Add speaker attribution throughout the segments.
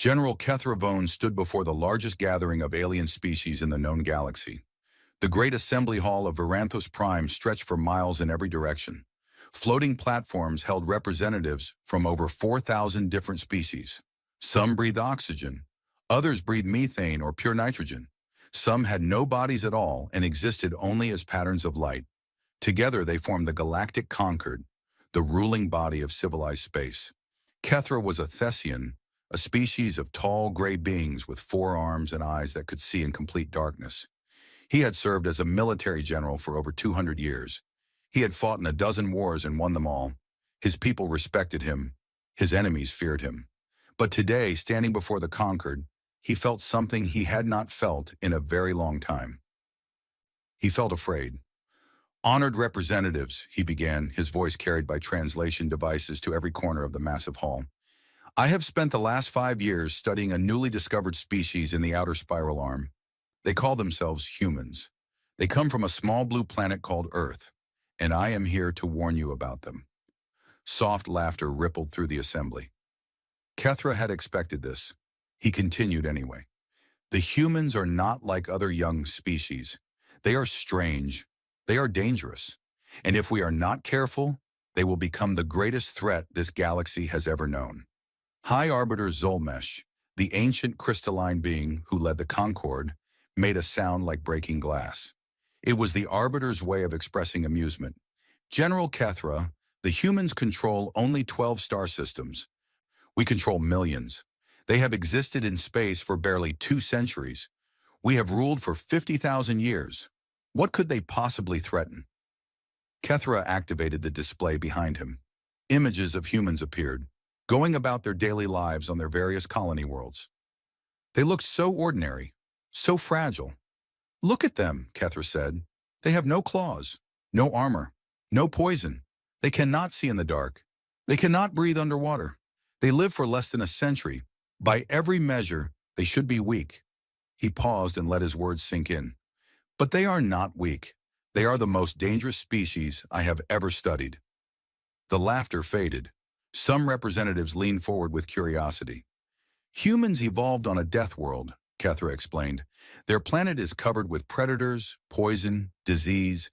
Speaker 1: General Kethra stood before the largest gathering of alien species in the known galaxy. The great assembly hall of Varanthos Prime stretched for miles in every direction. Floating platforms held representatives from over 4,000 different species. Some breathed oxygen, others breathed methane or pure nitrogen. Some had no bodies at all and existed only as patterns of light. Together they formed the Galactic Concord, the ruling body of civilized space. Kethra was a Thessian, a species of tall gray beings with 4 arms and eyes that could see in complete darkness. He had served as a military general for over 200 years. He had fought in a dozen wars and won them all. His people respected him. His enemies feared him. But today, standing before the conquered, he felt something he had not felt in a very long time. He felt afraid. "Honored representatives," he began, his voice carried by translation devices to every corner of the massive hall. "I have spent the last 5 years studying a newly discovered species in the outer spiral arm. They call themselves humans. They come from a small blue planet called Earth, and I am here to warn you about them." Soft laughter rippled through the assembly. Kethra had expected this. He continued anyway. "The humans are not like other young species. They are strange. They are dangerous. And if we are not careful, they will become the greatest threat this galaxy has ever known." High Arbiter Zolmesh, the ancient crystalline being who led the Concord, made a sound like breaking glass. It was the Arbiter's way of expressing amusement. "General Kethra, the humans control only 12 star systems. We control millions. They have existed in space for barely 2 centuries. We have ruled for 50,000 years. What could they possibly threaten?" Kethra activated the display behind him. Images of humans appeared, going about their daily lives on their various colony worlds. They looked so ordinary, so fragile. "Look at them," Kethra said. "They have no claws, no armor, no poison. They cannot see in the dark. They cannot breathe underwater. They live for less than a century. By every measure, they should be weak." He paused and let his words sink in. "But they are not weak. They are the most dangerous species I have ever studied." The laughter faded. Some representatives leaned forward with curiosity. "Humans evolved on a death world," Kethra explained. "Their planet is covered with predators, poison, disease,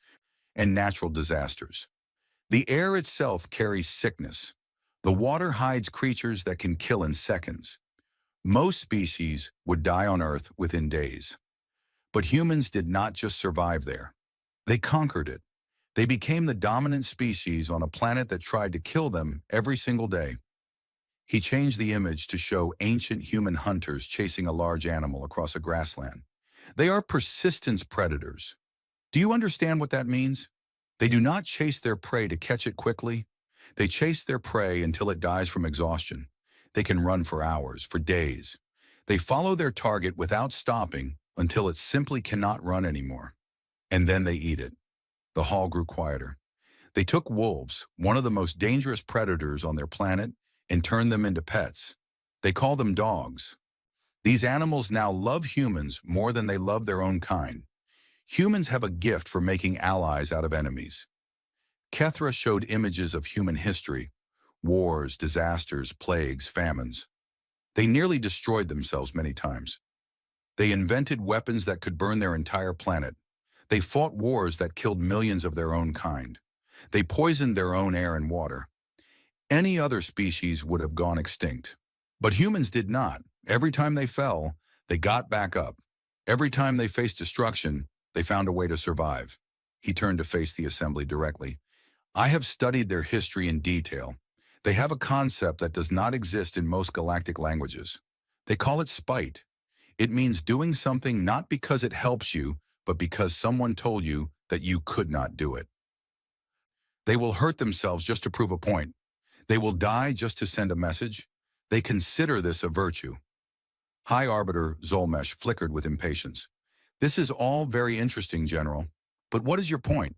Speaker 1: and natural disasters. The air itself carries sickness. The water hides creatures that can kill in seconds. Most species would die on Earth within days. But humans did not just survive there. They conquered it. They became the dominant species on a planet that tried to kill them every single day." He changed the image to show ancient human hunters chasing a large animal across a grassland. "They are persistence predators. Do you understand what that means? They do not chase their prey to catch it quickly. They chase their prey until it dies from exhaustion. They can run for hours, for days. They follow their target without stopping until it simply cannot run anymore. And then they eat it." The hall grew quieter. "They took wolves, one of the most dangerous predators on their planet, and turned them into pets. They call them dogs. These animals now love humans more than they love their own kind. Humans have a gift for making allies out of enemies." Kethra showed images of human history: wars, disasters, plagues, famines. They nearly destroyed themselves many times. They invented weapons that could burn their entire planet. They fought wars that killed millions of their own kind. They poisoned their own air and water. Any other species would have gone extinct. But humans did not. Every time they fell, they got back up. Every time they faced destruction, they found a way to survive. He turned to face the assembly directly. "I have studied their history in detail. They have a concept that does not exist in most galactic languages. They call it spite. It means doing something not because it helps you, but because someone told you that you could not do it. They will hurt themselves just to prove a point. They will die just to send a message. They consider this a virtue." High Arbiter Zolmesh flickered with impatience. "This is all very interesting, General. But what is your point?"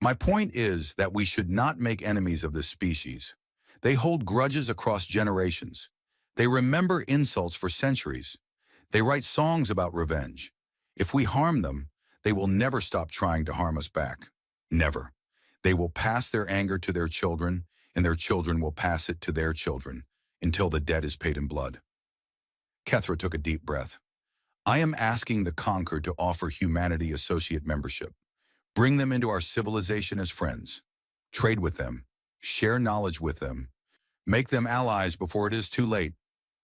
Speaker 1: "My point is that we should not make enemies of this species. They hold grudges across generations. They remember insults for centuries. They write songs about revenge. If we harm them, they will never stop trying to harm us back. Never. They will pass their anger to their children, and their children will pass it to their children, until the debt is paid in blood." Kethra took a deep breath. I am asking the conquered to offer humanity associate membership. Bring them into our civilization as friends. Trade with them. Share knowledge with them. Make them allies before it is too late.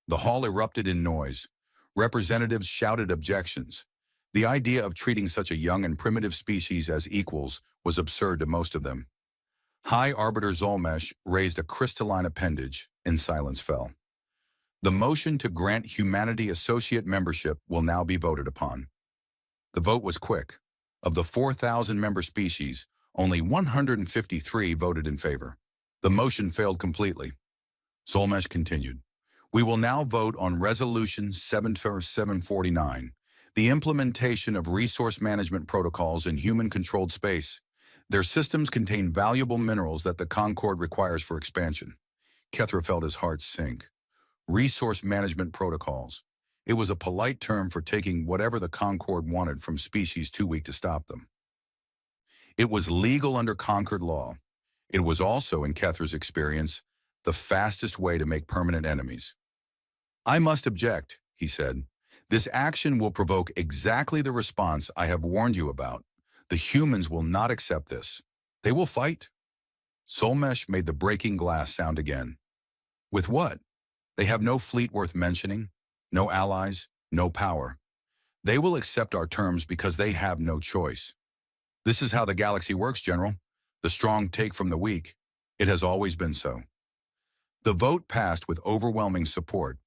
Speaker 1: The hall erupted in noise. Representatives shouted objections. The idea of treating such a young and primitive species as equals was absurd to most of them. High Arbiter Zolmesh raised a crystalline appendage, and silence fell. The motion to grant humanity associate membership will now be voted upon. The vote was quick. Of the 4,000 member species, only 153 voted in favor. The motion failed completely. Zolmesh continued. We will now vote on Resolution 749, the implementation of resource management protocols in human-controlled space. Their systems contain valuable minerals that the Concord requires for expansion. Kethra felt his heart sink. Resource management protocols. It was a polite term for taking whatever the Concord wanted from species too weak to stop them. It was legal under Concord law. It was also, in Kethra's experience, the fastest way to make permanent enemies. I must object, he said. This action will provoke exactly the response I have warned you about. The humans will not accept this. They will fight. Zolmesh made the breaking glass sound again. With what? They have no fleet worth mentioning, no allies, no power. They will accept our terms because they have no choice. This is how the galaxy works, General. The strong take from the weak. It has always been so. The vote passed with overwhelming support.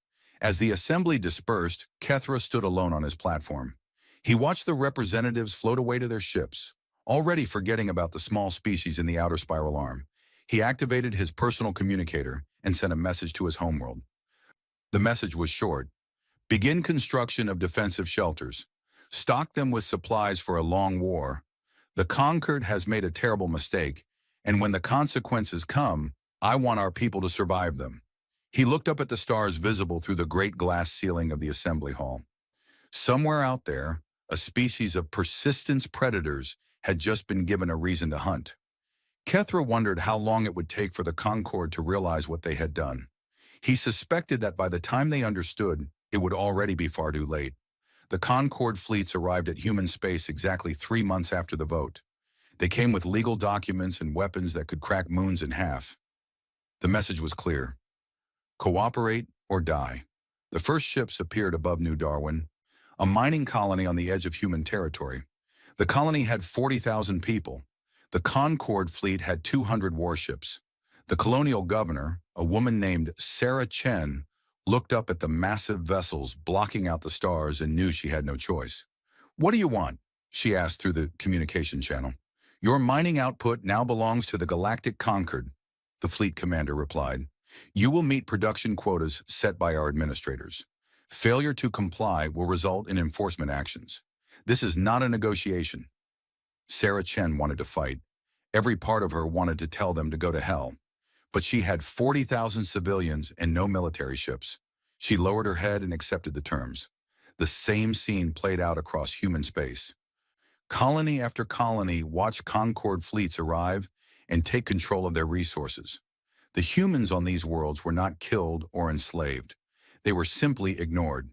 Speaker 1: As the assembly dispersed, Kethra stood alone on his platform. He watched the representatives float away to their ships, already forgetting about the small species in the outer spiral arm. He activated his personal communicator and sent a message to his homeworld. The message was short. Begin construction of defensive shelters. Stock them with supplies for a long war. The conquered has made a terrible mistake, and when the consequences come, I want our people to survive them. He looked up at the stars visible through the great glass ceiling of the assembly hall. Somewhere out there, a species of persistence predators had just been given a reason to hunt. Kethra wondered how long it would take for the Concord to realize what they had done. He suspected that by the time they understood, it would already be far too late. The Concord fleets arrived at human space exactly 3 months after the vote. They came with legal documents and weapons that could crack moons in half. The message was clear. Cooperate or die. The first ships appeared above New Darwin, a mining colony on the edge of human territory. The colony had 40,000 people. The Concord fleet had 200 warships. The colonial governor, a woman named Sarah Chen, looked up at the massive vessels blocking out the stars and knew she had no choice. What do you want? She asked through the communication channel. Your mining output now belongs to the Galactic Concord, the fleet commander replied. You will meet production quotas set by our administrators. Failure to comply will result in enforcement actions. This is not a negotiation. Sarah Chen wanted to fight. Every part of her wanted to tell them to go to hell. But she had 40,000 civilians and no military ships. She lowered her head and accepted the terms. The same scene played out across human space. Colony after colony watched Concord fleets arrive and take control of their resources. The humans on these worlds were not killed or enslaved. They were simply ignored.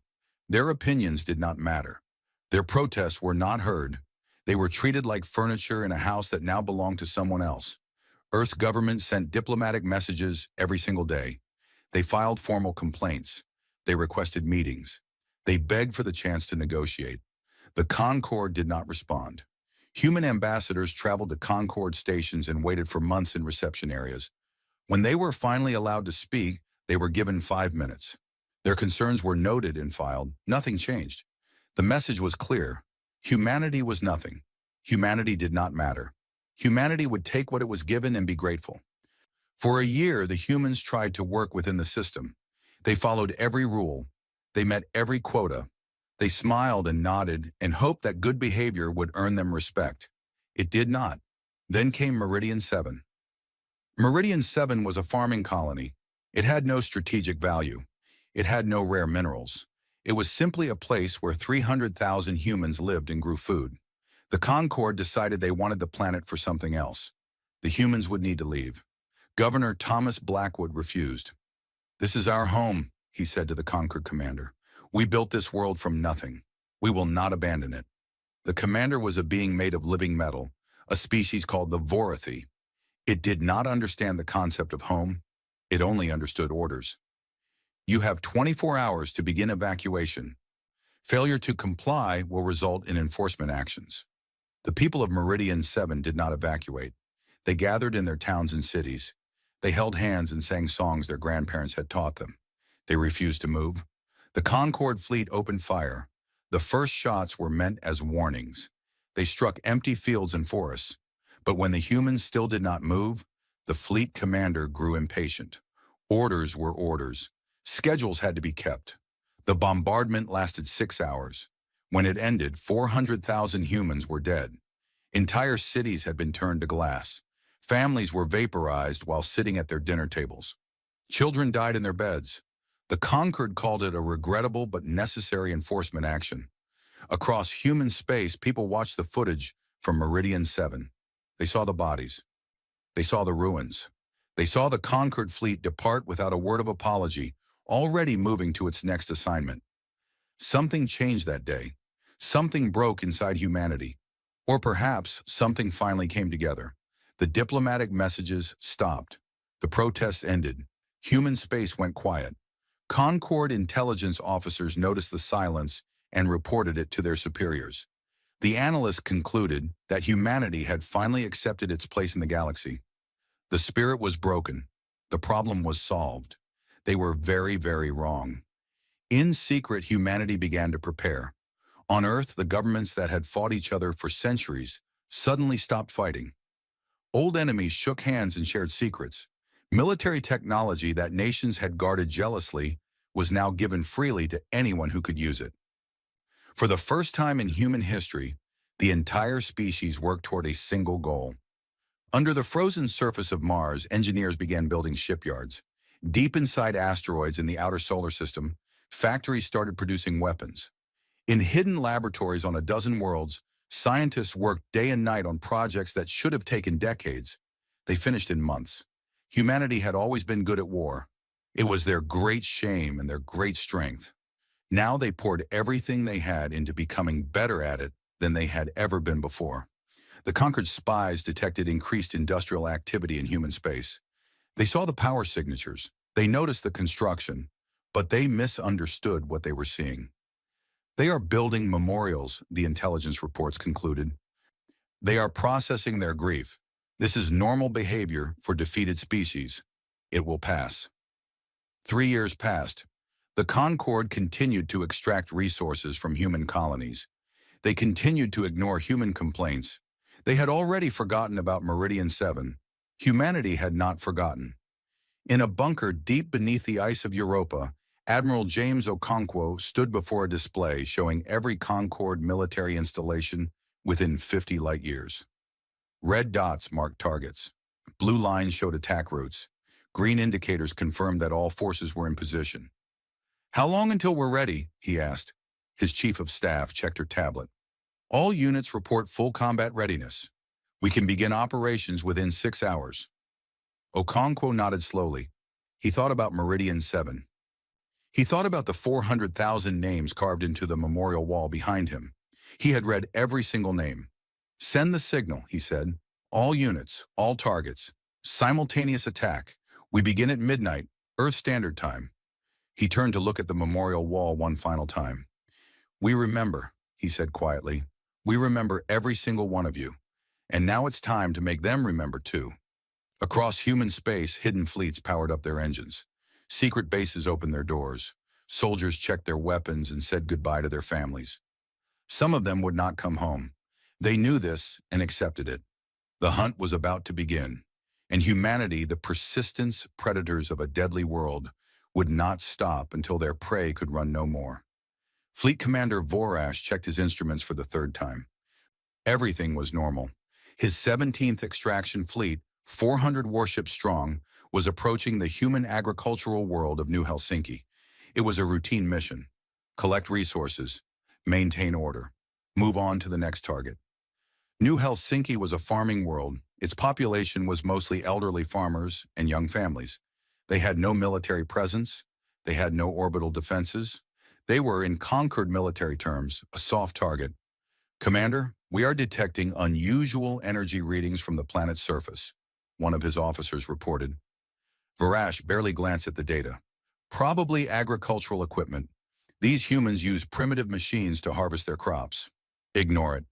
Speaker 1: Their opinions did not matter. Their protests were not heard. They were treated like furniture in a house that now belonged to someone else. Earth's government sent diplomatic messages every single day. They filed formal complaints. They requested meetings. They begged for the chance to negotiate. The Concord did not respond. Human ambassadors traveled to Concord stations and waited for months in reception areas. When they were finally allowed to speak, they were given 5 minutes. Their concerns were noted and filed. Nothing changed. The message was clear. Humanity was nothing. Humanity did not matter. Humanity would take what it was given and be grateful. For a year, the humans tried to work within the system. They followed every rule. They met every quota. They smiled and nodded and hoped that good behavior would earn them respect. It did not. Then came Meridian 7. Meridian 7 was a farming colony. It had no strategic value. It had no rare minerals. It was simply a place where 300,000 humans lived and grew food. The Concord decided they wanted the planet for something else. The humans would need to leave. Governor Thomas Blackwood refused. This is our home, he said to the Concord commander. We built this world from nothing. We will not abandon it. The commander was a being made of living metal, a species called the Vorathi. It did not understand the concept of home. It only understood orders. You have 24 hours to begin evacuation. Failure to comply will result in enforcement actions. The people of Meridian 7 did not evacuate. They gathered in their towns and cities. They held hands and sang songs their grandparents had taught them. They refused to move. The Concorde fleet opened fire. The first shots were meant as warnings. They struck empty fields and forests. But when the humans still did not move, the fleet commander grew impatient. Orders were orders. Schedules had to be kept. The bombardment lasted 6 hours. When it ended, 400,000 humans were dead. Entire cities had been turned to glass. Families were vaporized while sitting at their dinner tables. Children died in their beds. The Concorde called it a regrettable but necessary enforcement action. Across human space, people watched the footage from Meridian 7. They saw the bodies. They saw the ruins. They saw the Concorde fleet depart without a word of apology, already moving to its next assignment. Something changed that day. Something broke inside humanity. Or perhaps something finally came together. The diplomatic messages stopped. The protests ended. Human space went quiet. Concorde intelligence officers noticed the silence and reported it to their superiors. The analysts concluded that humanity had finally accepted its place in the galaxy. The spirit was broken. The problem was solved. They were very, very wrong. In secret, humanity began to prepare. On Earth, the governments that had fought each other for centuries suddenly stopped fighting. Old enemies shook hands and shared secrets. Military technology that nations had guarded jealously was now given freely to anyone who could use it. For the first time in human history, the entire species worked toward a single goal. Under the frozen surface of Mars, engineers began building shipyards. Deep inside asteroids in the outer solar system, factories started producing weapons. In hidden laboratories on a dozen worlds, scientists worked day and night on projects that should have taken decades. They finished in months. Humanity had always been good at war. It was their great shame and their great strength. Now they poured everything they had into becoming better at it than they had ever been before. The Concorde spies detected increased industrial activity in human space. They saw the power signatures. They noticed the construction, but they misunderstood what they were seeing. They are building memorials, the intelligence reports concluded. They are processing their grief. This is normal behavior for defeated species. It will pass. 3 years passed. The Concorde continued to extract resources from human colonies. They continued to ignore human complaints. They had already forgotten about Meridian 7. Humanity had not forgotten. In a bunker deep beneath the ice of Europa, Admiral James Okonkwo stood before a display showing every Concorde military installation within 50 light years. Red dots marked targets. Blue lines showed attack routes. Green indicators confirmed that all forces were in position. "How long until we're ready?" he asked. His chief of staff checked her tablet. "All units report full combat readiness. We can begin operations within 6 hours." Okonkwo nodded slowly. He thought about Meridian 7. He thought about the 400,000 names carved into the memorial wall behind him. He had read every single name. "Send the signal," he said. "All units, all targets. Simultaneous attack. We begin at midnight, Earth Standard Time." He turned to look at the memorial wall one final time. "We remember," he said quietly. "We remember every single one of you. And now it's time to make them remember too." Across human space, hidden fleets powered up their engines. Secret bases opened their doors. Soldiers checked their weapons and said goodbye to their families. Some of them would not come home. They knew this and accepted it. The hunt was about to begin, and humanity, the persistent predators of a deadly world, would not stop until their prey could run no more. Fleet Commander Vorash checked his instruments for the third time. Everything was normal. His 17th extraction fleet, 400 warships strong, was approaching the human agricultural world of New Helsinki. It was a routine mission. Collect resources, maintain order, move on to the next target. New Helsinki was a farming world. Its population was mostly elderly farmers and young families. They had no military presence. They had no orbital defenses. They were, in Concord military terms, a soft target. "Commander, we are detecting unusual energy readings from the planet's surface," one of his officers reported. Varash barely glanced at the data. "Probably agricultural equipment. These humans use primitive machines to harvest their crops." "Ignore it."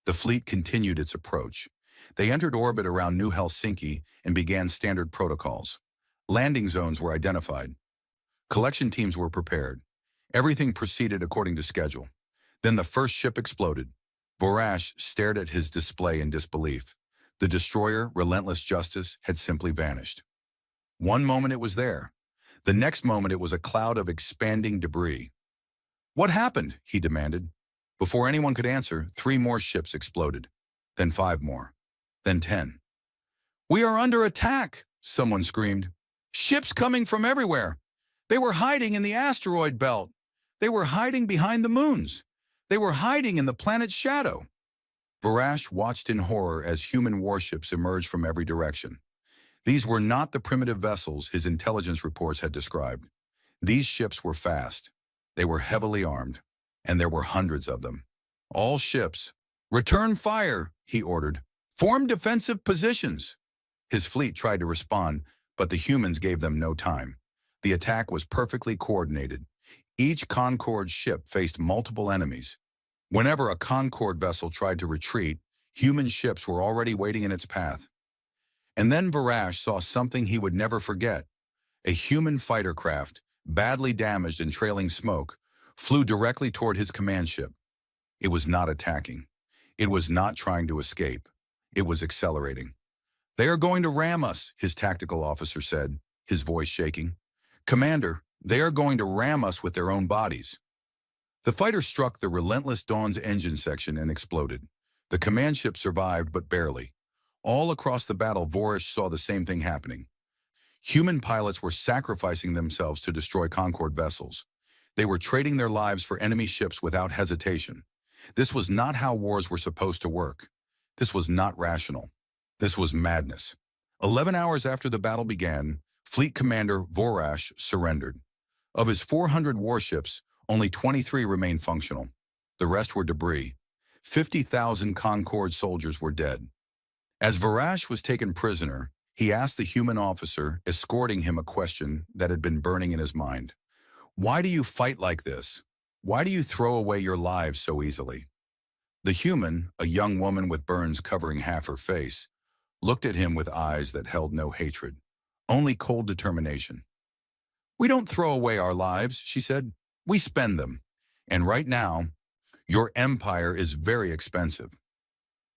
Speaker 1: The fleet continued its approach. They entered orbit around New Helsinki and began standard protocols. Landing zones were identified. Collection teams were prepared. Everything proceeded according to schedule. Then the first ship exploded. Vorash stared at his display in disbelief. The destroyer, Relentless Justice, had simply vanished. One moment it was there. The next moment it was a cloud of expanding debris. "What happened?" he demanded. Before anyone could answer, 3 more ships exploded. Then 5 more. Then 10. "We are under attack!" someone screamed. "Ships coming from everywhere! They were hiding in the asteroid belt! They were hiding behind the moons! They were hiding in the planet's shadow!" Varash watched in horror as human warships emerged from every direction. These were not the primitive vessels his intelligence reports had described. These ships were fast. They were heavily armed, and there were hundreds of them. All ships, "Return fire," he ordered. "Form defensive positions." His fleet tried to respond, but the humans gave them no time. The attack was perfectly coordinated. Each Concorde ship faced multiple enemies. Whenever a Concorde vessel tried to retreat, human ships were already waiting in its path. And then Varash saw something he would never forget. A human fighter craft, badly damaged and trailing smoke, flew directly toward his command ship. It was not attacking. It was not trying to escape. It was accelerating. "They are going to ram us," his tactical officer said, his voice shaking. "Commander, they are going to ram us with their own bodies." The fighter struck the Relentless Dawn's engine section and exploded. The command ship survived, but barely. All across the battle, Vorish saw the same thing happening. Human pilots were sacrificing themselves to destroy Concorde vessels. They were trading their lives for enemy ships without hesitation. This was not how wars were supposed to work. This was not rational. This was madness. 11 hours after the battle began, Fleet Commander Vorash surrendered. Of his 400 warships, only 23 remained functional. The rest were debris. 50,000 Concorde soldiers were dead. As Varash was taken prisoner, he asked the human officer escorting him a question that had been burning in his mind. "Why do you fight like this? Why do you throw away your lives so easily?" The human, a young woman with burns covering half her face, looked at him with eyes that held no hatred, only cold determination. "We don't throw away our lives," she said. "We spend them. And right now, your empire is very expensive."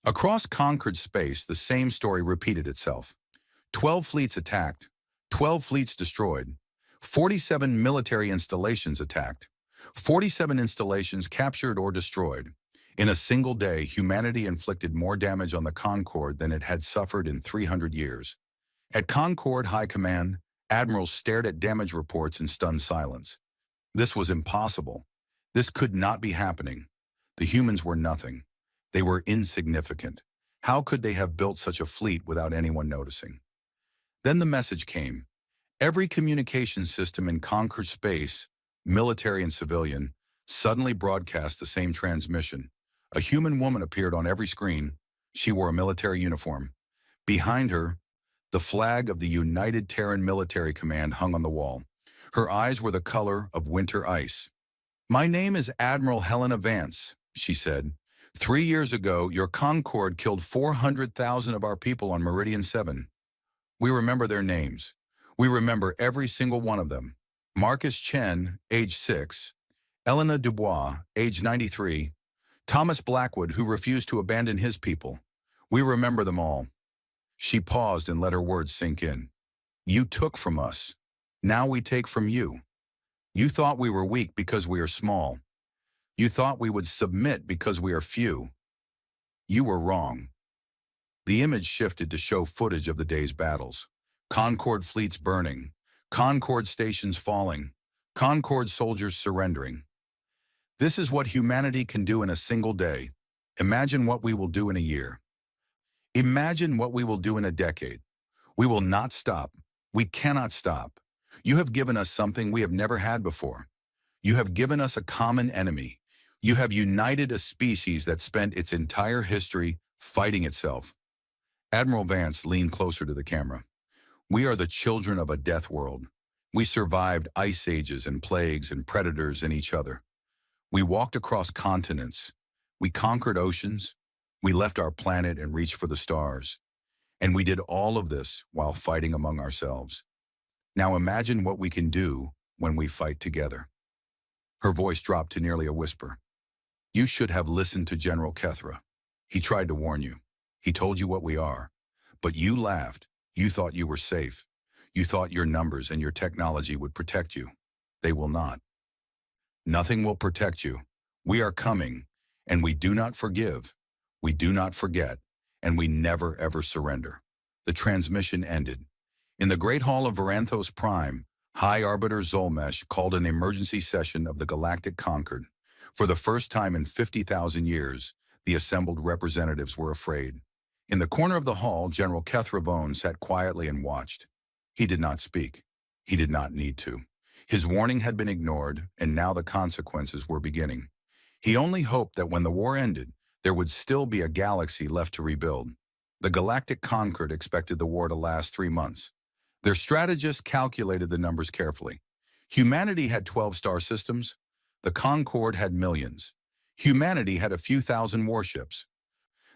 Speaker 1: Across conquered space, the same story repeated itself. 12 fleets attacked, 12 fleets destroyed, 47 military installations attacked, 47 installations captured or destroyed. In a single day, humanity inflicted more damage on the Concorde than it had suffered in 300 years. At Concorde High Command, admirals stared at damage reports in stunned silence. This was impossible. This could not be happening. The humans were nothing. They were insignificant. How could they have built such a fleet without anyone noticing? Then the message came. Every communication system in conquered space, military and civilian, suddenly broadcast the same transmission. A human woman appeared on every screen. She wore a military uniform. Behind her, the flag of the United Terran Military Command hung on the wall. Her eyes were the color of winter ice. "My name is Admiral Helena Vance," she said. "3 years ago, your Concorde killed 400,000 of our people on Meridian 7. We remember their names. We remember every single one of them. Marcus Chen, age 6, Elena Dubois, age 93, Thomas Blackwood, who refused to abandon his people. We remember them all." She paused and let her words sink in. "You took from us. Now we take from you. You thought we were weak because we are small. You thought we would submit because we are few. You were wrong." The image shifted to show footage of the day's battles. Concorde fleets burning, Concorde stations falling, Concorde soldiers surrendering. This is what humanity can do in a single day. Imagine what we will do in a year. Imagine what we will do in a decade. We will not stop. We cannot stop. You have given us something we have never had before. You have given us a common enemy. You have united a species that spent its entire history fighting itself. Admiral Vance leaned closer to the camera. We are the children of a death world. We survived ice ages and plagues and predators and each other. We walked across continents. We conquered oceans. We left our planet and reached for the stars. And we did all of this while fighting among ourselves. Now imagine what we can do when we fight together. Her voice dropped to nearly a whisper. You should have listened to General Kethra. He tried to warn you. He told you what we are. But you laughed. You thought you were safe. You thought your numbers and your technology would protect you. They will not. Nothing will protect you. We are coming, and we do not forgive. We do not forget, and we never ever surrender. The transmission ended. In the Great Hall of Varanthos Prime, High Arbiter Zolmesh called an emergency session of the Galactic Concord. For the first time in 50,000 years, the assembled representatives were afraid. In the corner of the hall, General Kethra Vone sat quietly and watched. He did not speak. He did not need to. His warning had been ignored, and now the consequences were beginning. He only hoped that when the war ended, there would still be a galaxy left to rebuild. The Galactic Concord expected the war to last 3 months. Their strategists calculated the numbers carefully. Humanity had 12 star systems. The Concord had millions. Humanity had a few thousand warships.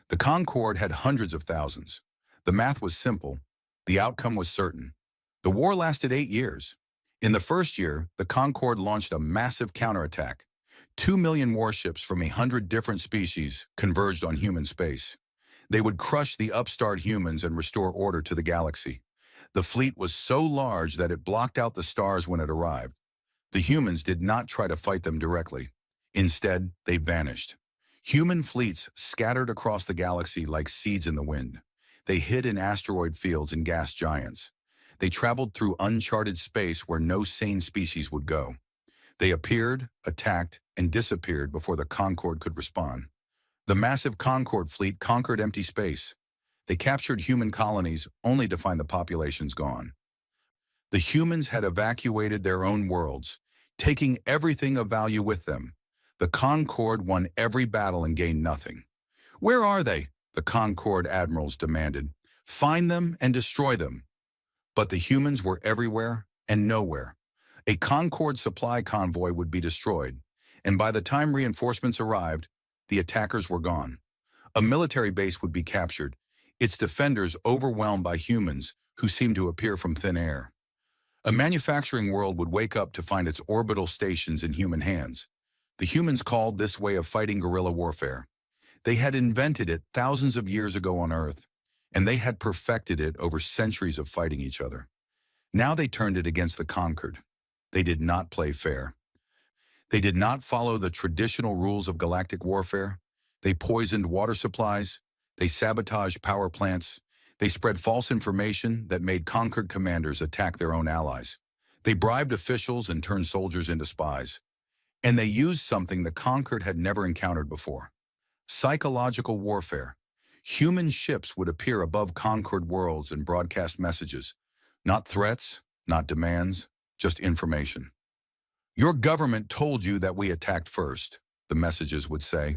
Speaker 1: The Concord had hundreds of thousands. The math was simple. The outcome was certain. The war lasted 8 years. In the first year, the Concord launched a massive counterattack. 2 million warships from 100 different species converged on human space. They would crush the upstart humans and restore order to the galaxy. The fleet was so large that it blocked out the stars when it arrived. The humans did not try to fight them directly. Instead, they vanished. Human fleets scattered across the galaxy like seeds in the wind. They hid in asteroid fields and gas giants. They traveled through uncharted space where no sane species would go. They appeared, attacked, and disappeared before the Concord could respond. The massive Concord fleet conquered empty space. They captured human colonies only to find the populations gone. The humans had evacuated their own worlds, taking everything of value with them. The Concord won every battle and gained nothing. Where are they? The Concord admirals demanded. Find them and destroy them. But the humans were everywhere and nowhere. A Concord supply convoy would be destroyed, and by the time reinforcements arrived, the attackers were gone. A military base would be captured, its defenders overwhelmed by humans who seemed to appear from thin air. A manufacturing world would wake up to find its orbital stations in human hands. The humans called this way of fighting guerrilla warfare. They had invented it thousands of years ago on Earth, and they had perfected it over centuries of fighting each other. Now they turned it against the conquered. They did not play fair. They did not follow the traditional rules of galactic warfare. They poisoned water supplies. They sabotaged power plants. They spread false information that made conquered commanders attack their own allies. They bribed officials and turned soldiers into spies. And they used something the conquered had never encountered before: psychological warfare. Human ships would appear above conquered worlds and broadcast messages. Not threats, not demands, just information. Your government told you that we attacked first, the messages would say.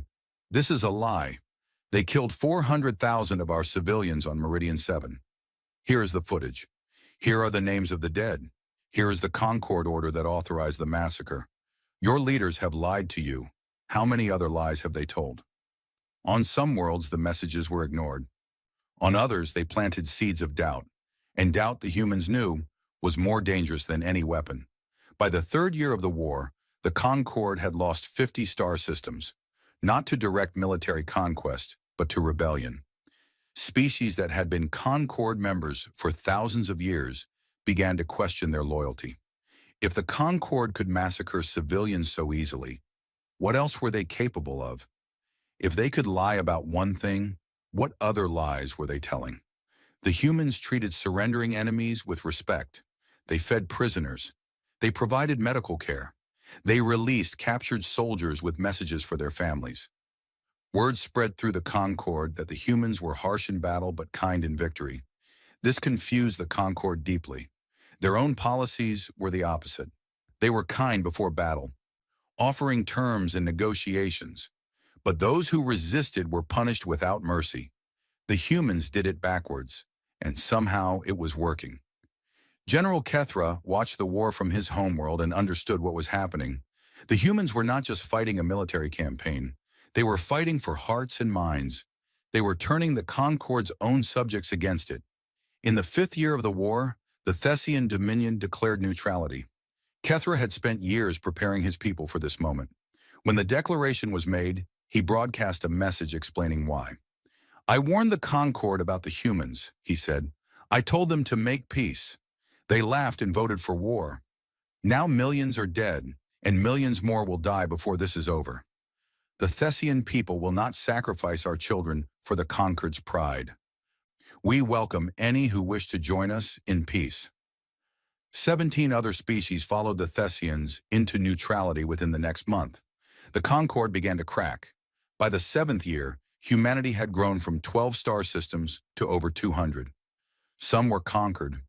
Speaker 1: This is a lie. They killed 400,000 of our civilians on Meridian 7. Here is the footage. Here are the names of the dead. Here is the Concord order that authorized the massacre. Your leaders have lied to you. How many other lies have they told? On some worlds, the messages were ignored. On others, they planted seeds of doubt. And doubt, the humans knew, was more dangerous than any weapon. By the third year of the war, the Concord had lost 50 star systems, not to direct military conquest, but to rebellion. Species that had been Concord members for thousands of years began to question their loyalty. If the Concord could massacre civilians so easily, what else were they capable of? If they could lie about one thing, what other lies were they telling? The humans treated surrendering enemies with respect. They fed prisoners. They provided medical care. They released captured soldiers with messages for their families. Word spread through the Concord that the humans were harsh in battle but kind in victory. This confused the Concord deeply. Their own policies were the opposite. They were kind before battle, offering terms and negotiations. But those who resisted were punished without mercy. The humans did it backwards, and somehow it was working. General Kethra watched the war from his homeworld and understood what was happening. The humans were not just fighting a military campaign. They were fighting for hearts and minds. They were turning the Concord's own subjects against it. In the 5th year of the war, the Thessian Dominion declared neutrality. Kethra had spent years preparing his people for this moment. When the declaration was made, he broadcast a message explaining why. "I warned the Concord about the humans," he said. "I told them to make peace. They laughed and voted for war. Now millions are dead, and millions more will die before this is over. The Thessian people will not sacrifice our children for the Concord's pride. We welcome any who wish to join us in peace." 17 other species followed the Thessians into neutrality within the next month. The Concord began to crack. By the 7th year, humanity had grown from 12 star systems to over 200. Some were conquered.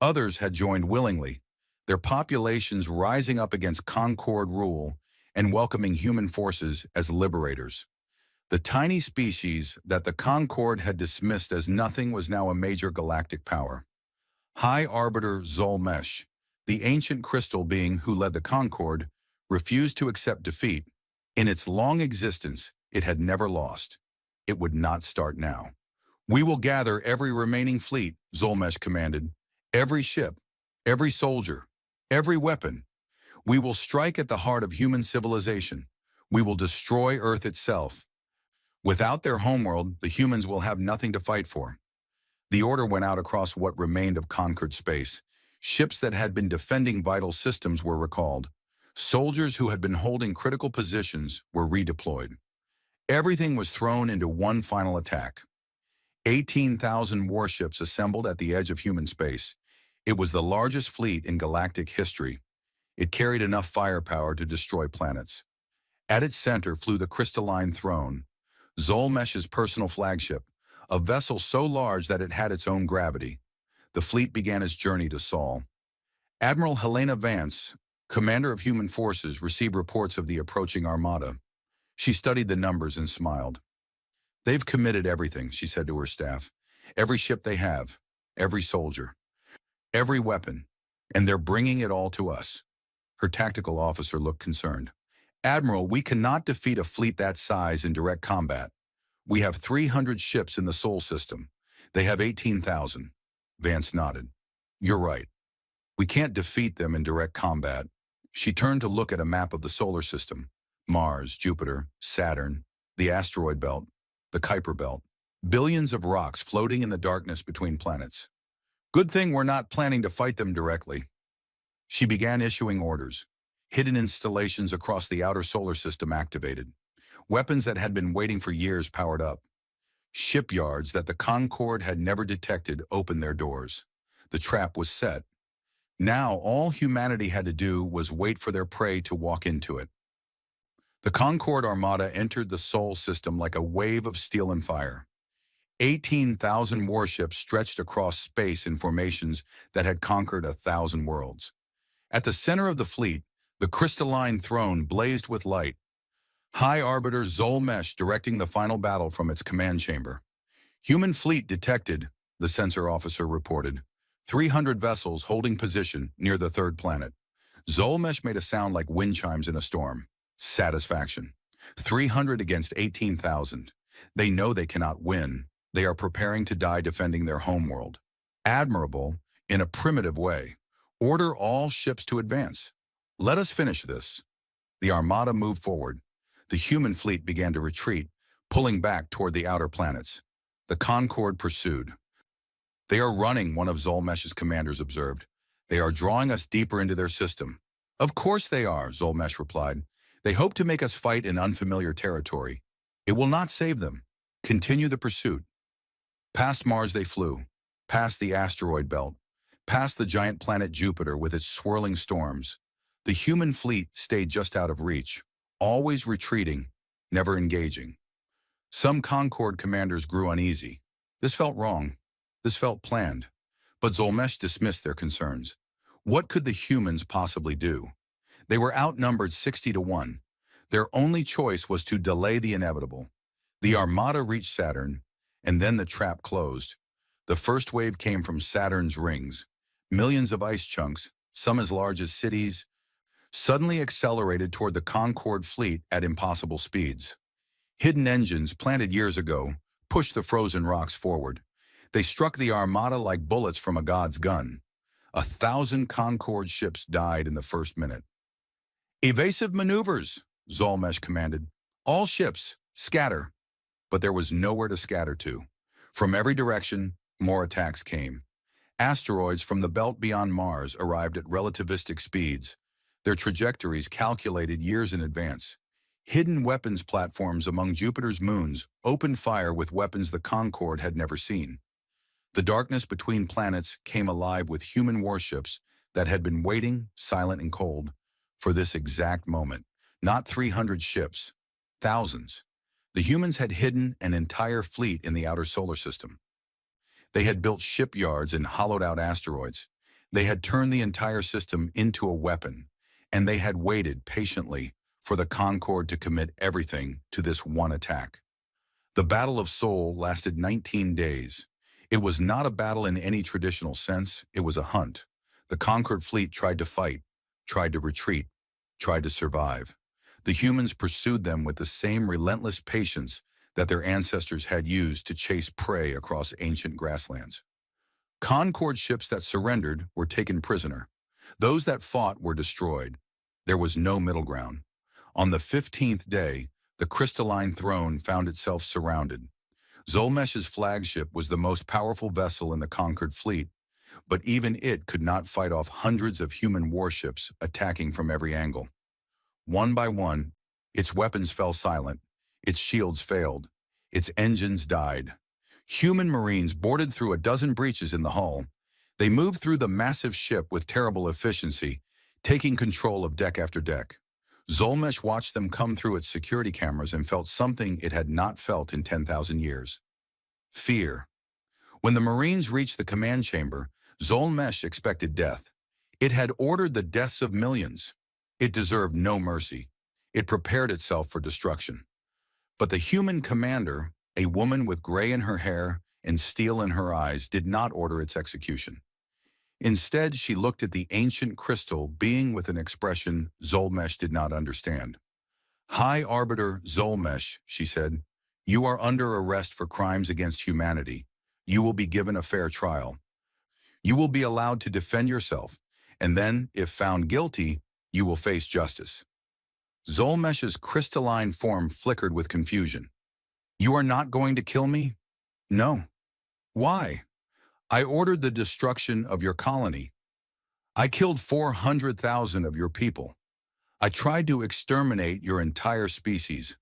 Speaker 1: Others had joined willingly, their populations rising up against Concord rule and welcoming human forces as liberators. The tiny species that the Concord had dismissed as nothing was now a major galactic power. High Arbiter Zolmesh, the ancient crystal being who led the Concord, refused to accept defeat. In its long existence, it had never lost. It would not start now. "We will gather every remaining fleet," Zolmesh commanded. "Every ship, every soldier, every weapon. We will strike at the heart of human civilization. We will destroy Earth itself. Without their homeworld, the humans will have nothing to fight for." The order went out across what remained of conquered space. Ships that had been defending vital systems were recalled. Soldiers who had been holding critical positions were redeployed. Everything was thrown into one final attack. 18,000 warships assembled at the edge of human space. It was the largest fleet in galactic history. It carried enough firepower to destroy planets. At its center flew the crystalline throne, Zolmesh's personal flagship, a vessel so large that it had its own gravity. The fleet began its journey to Sol. Admiral Helena Vance, commander of human forces, received reports of the approaching armada. She studied the numbers and smiled. "They've committed everything," she said to her staff. "Every ship they have, every soldier, every weapon, and they're bringing it all to us." Her tactical officer looked concerned. "Admiral, we cannot defeat a fleet that size in direct combat. We have 300 ships in the Sol system. They have 18,000. Vance nodded. "You're right. We can't defeat them in direct combat." She turned to look at a map of the solar system. Mars, Jupiter, Saturn, the asteroid belt, the Kuiper belt. Billions of rocks floating in the darkness between planets. "Good thing we're not planning to fight them directly." She began issuing orders. Hidden installations across the outer solar system activated. Weapons that had been waiting for years powered up. Shipyards that the Concord had never detected opened their doors. The trap was set. Now all humanity had to do was wait for their prey to walk into it. The Concord Armada entered the Sol system like a wave of steel and fire. 18,000 warships stretched across space in formations that had conquered 1,000 worlds. At the center of the fleet, the crystalline throne blazed with light. High Arbiter Zolmesh directing the final battle from its command chamber. "Human fleet detected," the sensor officer reported. 300 vessels holding position near the 3rd planet. Zolmesh made a sound like wind chimes in a storm. Satisfaction. 300 against 18,000. They know they cannot win. They are preparing to die defending their homeworld. Admirable, in a primitive way. Order all ships to advance. Let us finish this. The Armada moved forward. The human fleet began to retreat, pulling back toward the outer planets. The Concord pursued. "They are running," one of Zolmesh's commanders observed. "They are drawing us deeper into their system." "Of course they are," Zolmesh replied. "They hope to make us fight in unfamiliar territory. It will not save them. Continue the pursuit." Past Mars they flew, past the asteroid belt, past the giant planet Jupiter with its swirling storms. The human fleet stayed just out of reach, always retreating, never engaging. Some Concord commanders grew uneasy. This felt wrong. This felt planned. But Zolmesh dismissed their concerns. What could the humans possibly do? They were outnumbered 60 to 1. Their only choice was to delay the inevitable. The Armada reached Saturn, and then the trap closed. The first wave came from Saturn's rings. Millions of ice chunks, some as large as cities, suddenly accelerated toward the Concorde fleet at impossible speeds. Hidden engines planted years ago pushed the frozen rocks forward. They struck the Armada like bullets from a god's gun. 1,000 Concorde ships died in the first minute. "Evasive maneuvers," Zolmesh commanded. "All ships, scatter." But there was nowhere to scatter to. From every direction, more attacks came. Asteroids from the belt beyond Mars arrived at relativistic speeds, their trajectories calculated years in advance. Hidden weapons platforms among Jupiter's moons opened fire with weapons the Concorde had never seen. The darkness between planets came alive with human warships that had been waiting, silent and cold, for this exact moment. Not 300 ships, thousands. The humans had hidden an entire fleet in the outer solar system. They had built shipyards and hollowed out asteroids. They had turned the entire system into a weapon, and they had waited patiently for the Concorde to commit everything to this one attack. The Battle of Seoul lasted 19 days. It was not a battle in any traditional sense, it was a hunt. The Concorde fleet tried to fight, tried to retreat, tried to survive. The humans pursued them with the same relentless patience that their ancestors had used to chase prey across ancient grasslands. Concorde ships that surrendered were taken prisoner. Those that fought were destroyed. There was no middle ground. On the 15th day, the crystalline throne found itself surrounded. Zolmesh's flagship was the most powerful vessel in the Concorde fleet, but even it could not fight off hundreds of human warships attacking from every angle. One by one, its weapons fell silent, its shields failed, its engines died. Human Marines boarded through a dozen breaches in the hull. They moved through the massive ship with terrible efficiency, taking control of deck after deck. Zolmesh watched them come through its security cameras and felt something it had not felt in 10,000 years. Fear. When the Marines reached the command chamber, Zolmesh expected death. It had ordered the deaths of millions. It deserved no mercy. It prepared itself for destruction. But the human commander, a woman with gray in her hair and steel in her eyes, did not order its execution. Instead, she looked at the ancient crystal being with an expression Zolmesh did not understand. "High Arbiter Zolmesh," she said, "you are under arrest for crimes against humanity. You will be given a fair trial. You will be allowed to defend yourself, and then, if found guilty, you will face justice." Zolmesh's crystalline form flickered with confusion. "You are not going to kill me?" "No." "Why?" "I ordered the destruction of your colony. I killed 400,000 of your people. I tried to exterminate your entire species.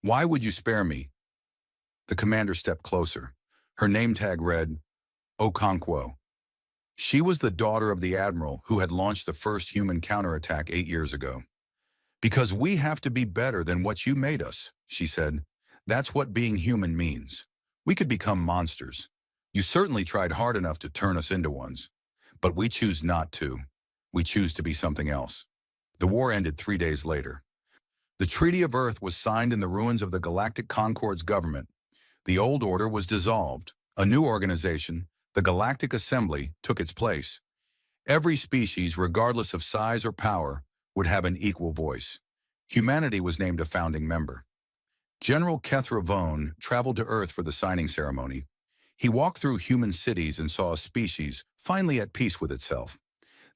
Speaker 1: Why would you spare me?" The commander stepped closer. Her name tag read, Okonkwo. She was the daughter of the admiral who had launched the first human counterattack 8 years ago. "Because we have to be better than what you made us," she said. "That's what being human means. We could become monsters. You certainly tried hard enough to turn us into ones. But we choose not to. We choose to be something else." The war ended 3 days later. The Treaty of Earth was signed in the ruins of the Galactic Concorde's government. The old order was dissolved. A new organization, the Galactic Assembly, took its place. Every species, regardless of size or power, would have an equal voice. Humanity was named a founding member. General Kethra Vone traveled to Earth for the signing ceremony. He walked through human cities and saw a species finally at peace with itself.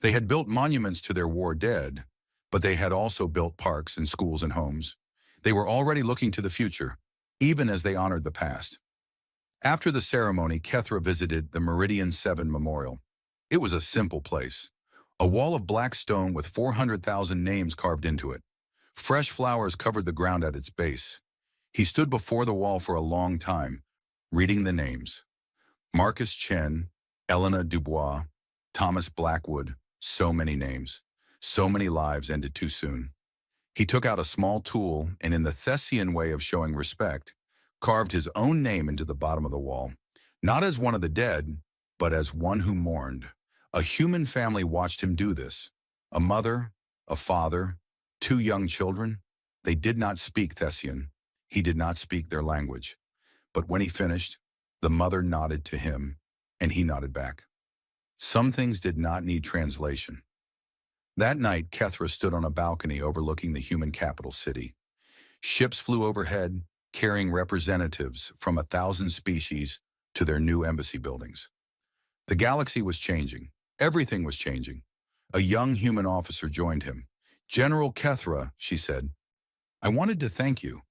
Speaker 1: They had built monuments to their war dead, but they had also built parks and schools and homes. They were already looking to the future, even as they honored the past. After the ceremony, Kethra visited the Meridian 7 Memorial. It was a simple place. A wall of black stone with 400,000 names carved into it. Fresh flowers covered the ground at its base. He stood before the wall for a long time, reading the names. Marcus Chen, Elena Dubois, Thomas Blackwood, so many names. So many lives ended too soon. He took out a small tool and, in the Thessian way of showing respect, carved his own name into the bottom of the wall, not as one of the dead, but as one who mourned. A human family watched him do this. A mother, a father, two young children. They did not speak Thessian. He did not speak their language. But when he finished, the mother nodded to him, and he nodded back. Some things did not need translation. That night, Kethra stood on a balcony overlooking the human capital city. Ships flew overhead, carrying representatives from 1,000 species to their new embassy buildings. The galaxy was changing. Everything was changing. A young human officer joined him. "General Kethra," she said, "I wanted to thank you."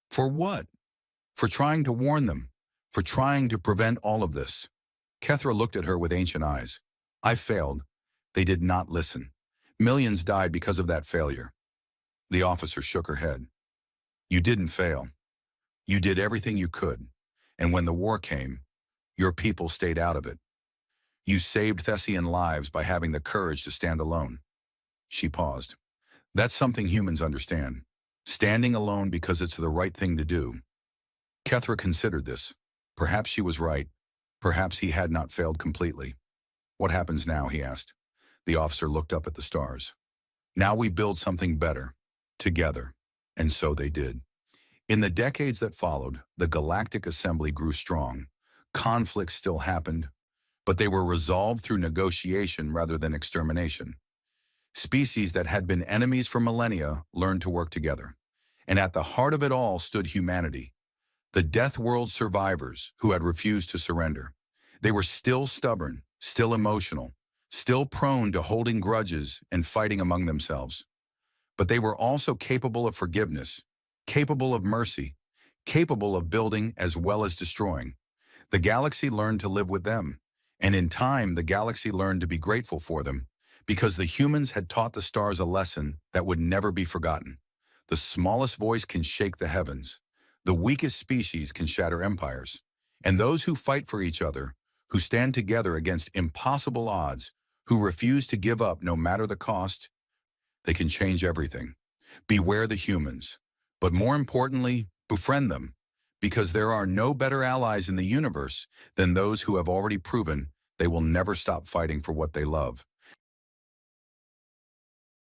Speaker 1: "For what?" "For trying to warn them. For trying to prevent all of this." Kethra looked at her with ancient eyes. "I failed. They did not listen. Millions died because of that failure." The officer shook her head. "You didn't fail. You did everything you could. And when the war came, your people stayed out of it. You saved Thessian lives by having the courage to stand alone." She paused. "That's something humans understand. Standing alone because it's the right thing to do." Kethra considered this. Perhaps she was right. Perhaps he had not failed completely. "What happens now?" he asked. The officer looked up at the stars. "Now we build something better. Together." And so they did. In the decades that followed, the Galactic Assembly grew strong. Conflicts still happened, but they were resolved through negotiation rather than extermination. Species that had been enemies for millennia learned to work together. And at the heart of it all stood humanity, the Death World survivors who had refused to surrender. They were still stubborn, still emotional, still prone to holding grudges and fighting among themselves. But they were also capable of forgiveness, capable of mercy, capable of building as well as destroying. The galaxy learned to live with them, and in time the galaxy learned to be grateful for them, because the humans had taught the stars a lesson that would never be forgotten. The smallest voice can shake the heavens. The weakest species can shatter empires. And those who fight for each other, who stand together against impossible odds, who refuse to give up no matter the cost, they can change everything. Beware the humans. But more importantly, befriend them, because there are no better allies in the universe than those who have already proven they will never stop fighting for what they love.